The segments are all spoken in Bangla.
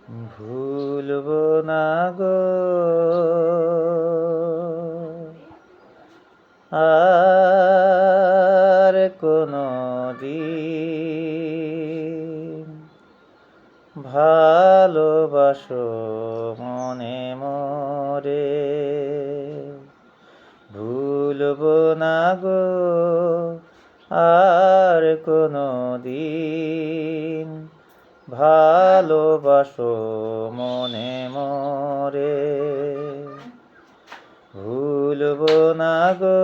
ভুলব না গো আর কোনো দিন। ভালোবাসো মনে মরে, ভুলব না গো আর কোনো দিন। ভালোবাসো মনে মরে, ভুলব না গো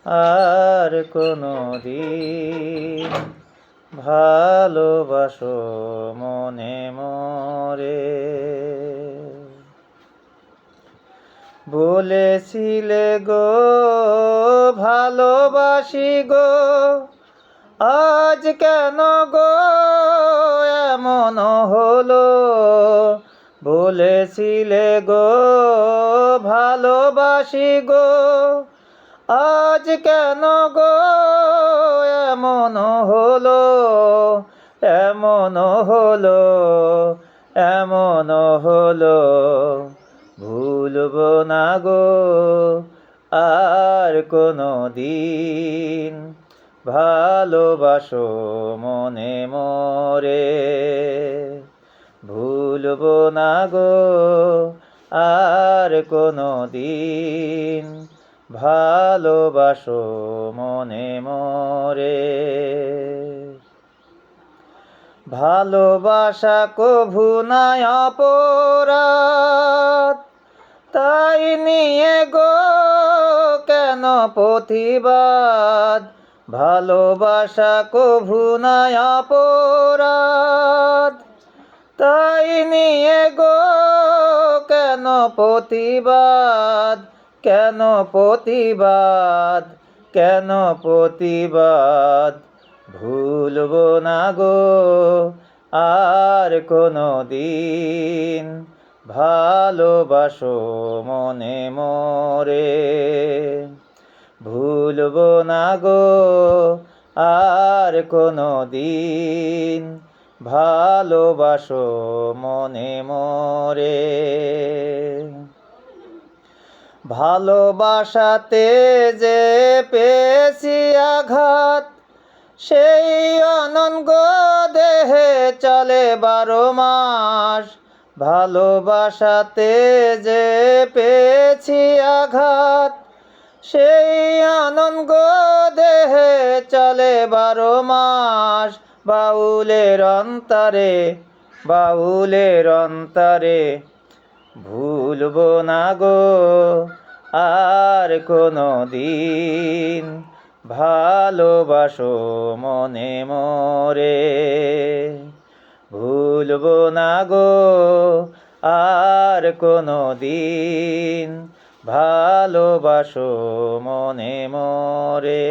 আর কোনো দিন। ভালোবাসো মনে মরে। বলেছিলে গো ভালোবাসি গো, আজ কেন গো এমন হলো? বলেছিলে গো ভালোবাসি গো, আজ কেন গো এমন হলো? এমন হলো, এমন হলো। ভুলব না গো আর কোনো দিন। ভালোবাসো মনে মরে, ভুলব না গো আর কোনো দিন। ভালোবাসো মনে মরে। ভালোবাসা কভু নাই অপরাধ, তাই নিয়ে গো কেন প্রতিবাদ? ভালোবাসা কভু নাই অপরাধ, তাই নিয়ে গো কেন প্রতিবাদ? কেন প্রতিবাদ? কেন প্রতিবাদ? ভুলব না গো আর কোনো দিন। ভালোবাসো মনে মরে, ভুলব না গো আর কোনো দিন। ভালোবাসো মনে মরে। ভালোবাসাতে যে পেয়েছি আঘাত, সেই অনঙ্গ দেহে চলে 12 মাস। ভালোবাসাতে যে পেয়েছি আঘাত, সেই অনঙ্গ দেহে চলে 12 মাস। বাউলের অন্তরে, বাউলের অন্তরে, ভুলব না গো আর কোনো দিন। ভালোবাসো মনে মরে, ভুলব না গো আর কোনো দিন। ভালোবাসো মনে মরে।